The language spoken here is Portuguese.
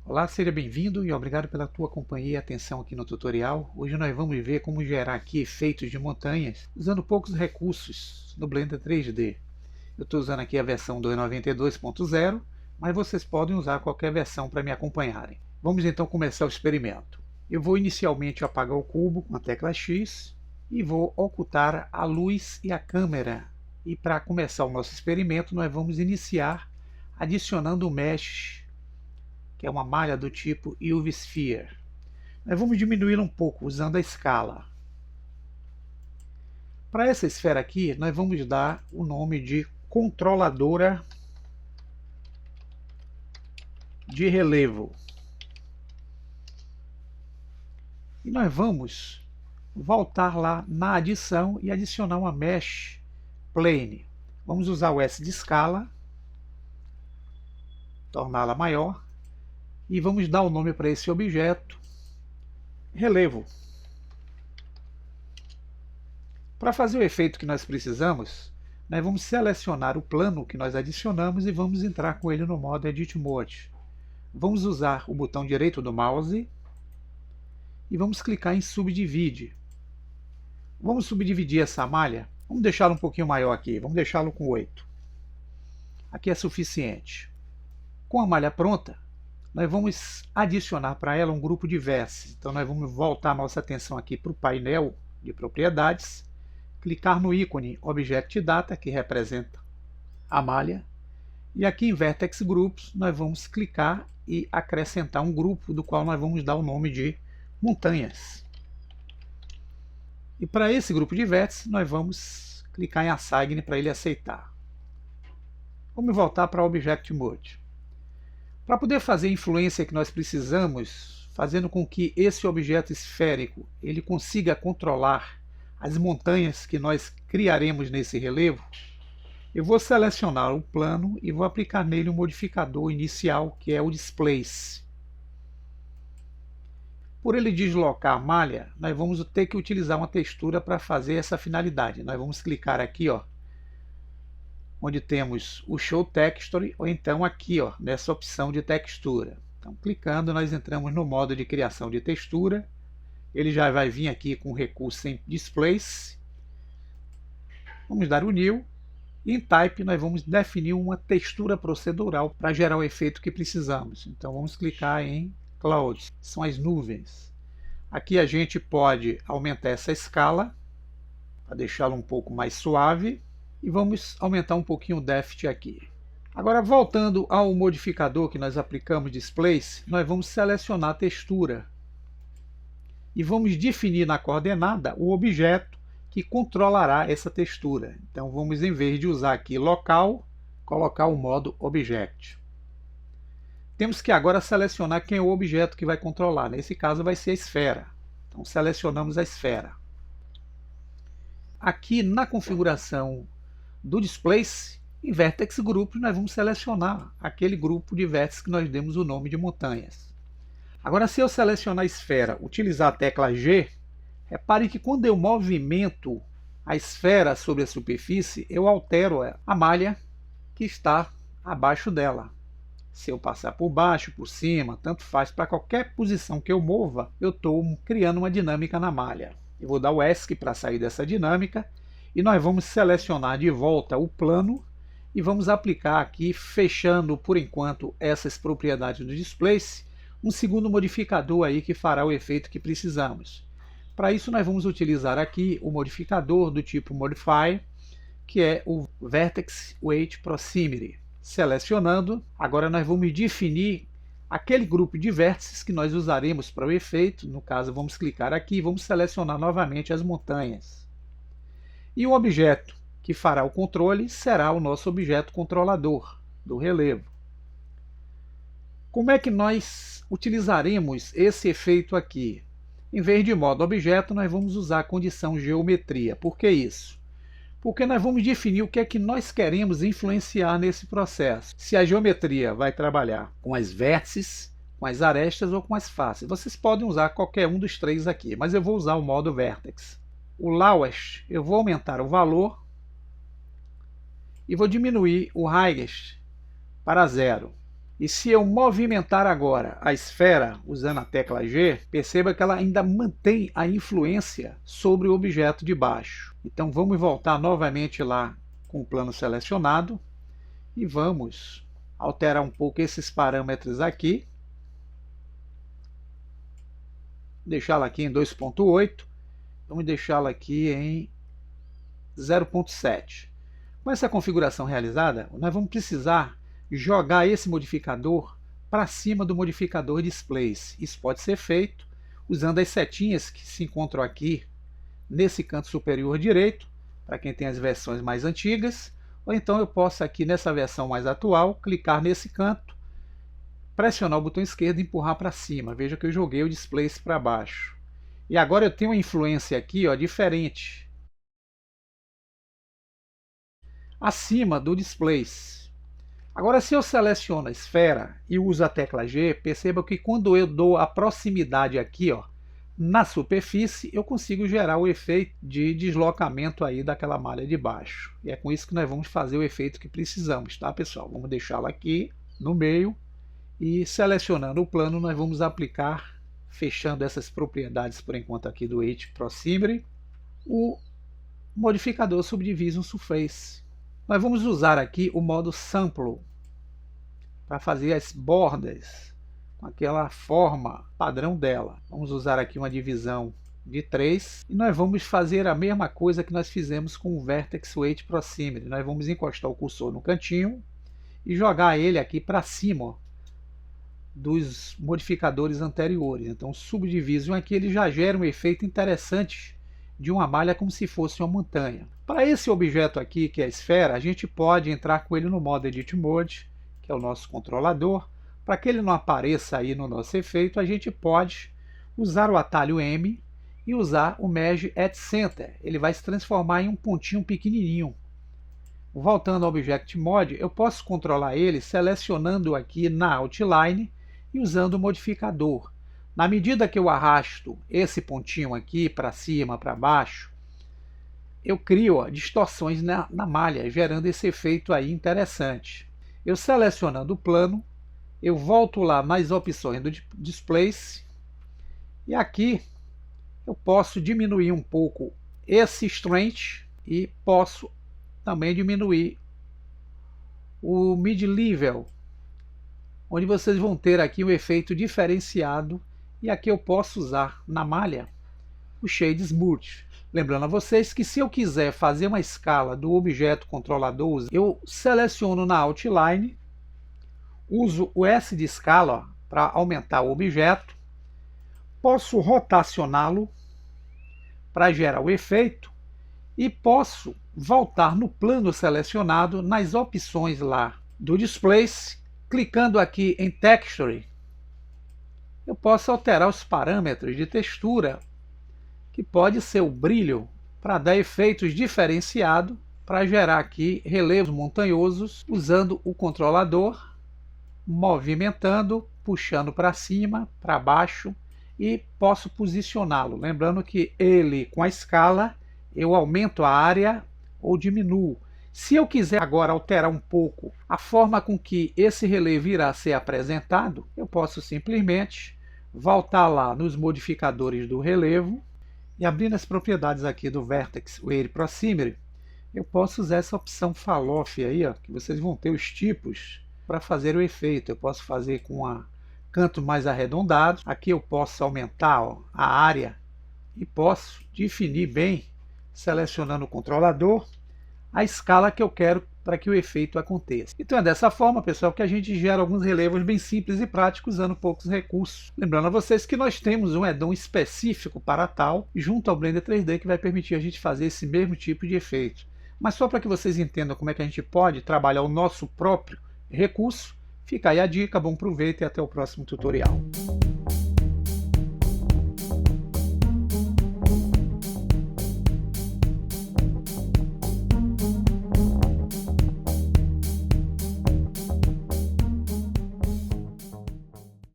Olá, seja bem-vindo e obrigado pela tua companhia e atenção aqui no tutorial. Hoje nós vamos ver como gerar aqui efeitos de montanhas usando poucos recursos no Blender 3D. Eu estou usando aqui a versão 2.92.0, mas vocês podem usar qualquer versão para me acompanharem. Vamos então começar o experimento. Eu vou inicialmente apagar o cubo com a tecla X e vou ocultar a luz e a câmera. E para começar o nosso experimento, nós vamos iniciar adicionando o mesh, que é uma malha do tipo UV Sphere. Nós vamos diminuí-la um pouco usando a escala. Para essa esfera aqui, nós vamos dar o nome de controladora de relevo. E nós vamos voltar lá na adição e adicionar uma Mesh Plane. Vamos usar o S de escala, torná-la maior. E vamos dar o nome para esse objeto, relevo. Para fazer o efeito que nós precisamos, nós vamos selecionar o plano que nós adicionamos e vamos entrar com ele no modo Edit Mode. Vamos usar o botão direito do mouse e vamos clicar em Subdivide. Vamos subdividir essa malha. Vamos deixá-lo um pouquinho maior aqui, vamos deixá-lo com 8. Aqui é suficiente. Com a malha pronta, nós vamos adicionar para ela um grupo de vértices. Então nós vamos voltar a nossa atenção aqui para o painel de propriedades, clicar no ícone Object Data, que representa a malha, e aqui em Vertex Groups nós vamos clicar e acrescentar um grupo do qual nós vamos dar o nome de montanhas. E para esse grupo de vértices nós vamos clicar em Assign para ele aceitar. Vamos voltar para o Object Mode. Para poder fazer a influência que nós precisamos, fazendo com que esse objeto esférico ele consiga controlar as montanhas que nós criaremos nesse relevo, eu vou selecionar o plano e vou aplicar nele um modificador inicial, que é o Displace. Por ele deslocar a malha, nós vamos ter que utilizar uma textura para fazer essa finalidade. Nós vamos clicar aqui, onde temos o Show Texture, ou então aqui, nessa opção de textura. Então, clicando, nós entramos no modo de criação de textura. Ele já vai vir aqui com o recurso em Displace. Vamos dar o New. E em Type, nós vamos definir uma textura procedural para gerar o efeito que precisamos. Então, vamos clicar em Clouds, são as nuvens. Aqui a gente pode aumentar essa escala, para deixá-la um pouco mais suave. E vamos aumentar um pouquinho o Depth aqui. Agora, voltando ao modificador que nós aplicamos Displace, nós vamos selecionar a textura. E vamos definir na coordenada o objeto que controlará essa textura. Então vamos, em vez de usar aqui local, colocar o modo Object. Temos que agora selecionar quem é o objeto que vai controlar. Nesse caso vai ser a esfera. Então selecionamos a esfera. Aqui na configuração do Displace, em Vertex Group, nós vamos selecionar aquele grupo de vértices que nós demos o nome de montanhas. Agora, se eu selecionar a esfera, utilizar a tecla G, repare que quando eu movimento a esfera sobre a superfície, eu altero a malha que está abaixo dela. Se eu passar por baixo, por cima, tanto faz, para qualquer posição que eu mova, eu estou criando uma dinâmica na malha. Eu vou dar o ESC para sair dessa dinâmica. E nós vamos selecionar de volta o plano e vamos aplicar aqui, fechando por enquanto essas propriedades do Displace, um segundo modificador aí que fará o efeito que precisamos. Para isso nós vamos utilizar aqui o modificador do tipo Modify, que é o Vertex Weight Proximity. Selecionando, agora nós vamos definir aquele grupo de vértices que nós usaremos para o efeito. No caso, vamos clicar aqui e vamos selecionar novamente as montanhas. E o objeto que fará o controle será o nosso objeto controlador do relevo. Como é que nós utilizaremos esse efeito aqui? Em vez de modo objeto, nós vamos usar a condição geometria. Por que isso? Porque nós vamos definir o que é que nós queremos influenciar nesse processo. Se a geometria vai trabalhar com as vértices, com as arestas ou com as faces. Vocês podem usar qualquer um dos três aqui, mas eu vou usar o modo Vertex. O Lowest, eu vou aumentar o valor e vou diminuir o Highest para 0. E se eu movimentar agora a esfera usando a tecla G, perceba que ela ainda mantém a influência sobre o objeto de baixo. Então vamos voltar novamente lá com o plano selecionado e vamos alterar um pouco esses parâmetros aqui. Deixá-la aqui em 2.8, vamos deixá-la aqui em 0.7. Com essa configuração realizada, nós vamos precisar jogar esse modificador para cima do modificador Displace. Isso pode ser feito usando as setinhas que se encontram aqui nesse canto superior direito, para quem tem as versões mais antigas, ou então eu posso aqui nessa versão mais atual, clicar nesse canto, pressionar o botão esquerdo e empurrar para cima. Veja que eu joguei o Displace para baixo. E agora eu tenho uma influência aqui, ó, diferente, acima do Displace. Agora, se eu seleciono a esfera e uso a tecla G, perceba que quando eu dou a proximidade aqui, ó, na superfície, eu consigo gerar o efeito de deslocamento aí daquela malha de baixo. E é com isso que nós vamos fazer o efeito que precisamos, tá, pessoal? Vamos deixá-la aqui no meio e selecionando o plano, nós vamos aplicar, fechando essas propriedades por enquanto aqui do Edge Proximity, o modificador Subdivision Surface. Nós vamos usar aqui o modo Sample para fazer as bordas com aquela forma padrão dela. Vamos usar aqui uma divisão de 3 e nós vamos fazer a mesma coisa que nós fizemos com o Vertex Weight Proximity. Nós vamos encostar o cursor no cantinho e jogar ele aqui para cima, ó, dos modificadores anteriores. Então o Subdivision aqui ele já gera um efeito interessante de uma malha como se fosse uma montanha. Para esse objeto aqui, que é a esfera, a gente pode entrar com ele no modo Edit Mode, que é o nosso controlador. Para que ele não apareça aí no nosso efeito, a gente pode usar o atalho M e usar o Merge at Center. Ele vai se transformar em um pontinho pequenininho. Voltando ao Object Mode, eu posso controlar ele selecionando aqui na Outline e usando o modificador. Na medida que eu arrasto esse pontinho aqui para cima, para baixo, eu crio, ó, distorções na malha, gerando esse efeito aí interessante. Eu selecionando o plano, eu volto lá nas opções do Displace e aqui eu posso diminuir um pouco esse Strength e posso também diminuir o Mid-Level, onde vocês vão ter aqui um efeito diferenciado. E aqui eu posso usar na malha o Shade Smooth. Lembrando a vocês que se eu quiser fazer uma escala do objeto controlador, eu seleciono na Outline, uso o S de escala para aumentar o objeto, posso rotacioná-lo para gerar o efeito e posso voltar no plano selecionado nas opções lá do Displace, clicando aqui em Texture. Eu posso alterar os parâmetros de textura, que pode ser o brilho, para dar efeitos diferenciados, para gerar aqui relevos montanhosos, usando o controlador, movimentando, puxando para cima, para baixo, e posso posicioná-lo. Lembrando que ele, com a escala, eu aumento a área ou diminuo. Se eu quiser agora alterar um pouco a forma com que esse relevo irá ser apresentado, eu posso simplesmente voltar lá nos modificadores do relevo e abrindo as propriedades aqui do Vertex Weight Proximity, eu posso usar essa opção Fall Off aí, ó, que vocês vão ter os tipos para fazer o efeito. Eu posso fazer com canto mais arredondado. Aqui eu posso aumentar, ó, a área e posso definir bem, selecionando o controlador, a escala que eu quero para que o efeito aconteça. Então é dessa forma, pessoal, que a gente gera alguns relevos bem simples e práticos usando poucos recursos. Lembrando a vocês que nós temos um add-on específico para tal, junto ao Blender 3D, que vai permitir a gente fazer esse mesmo tipo de efeito. Mas só para que vocês entendam como é que a gente pode trabalhar o nosso próprio recurso, fica aí a dica, bom proveito e até o próximo tutorial.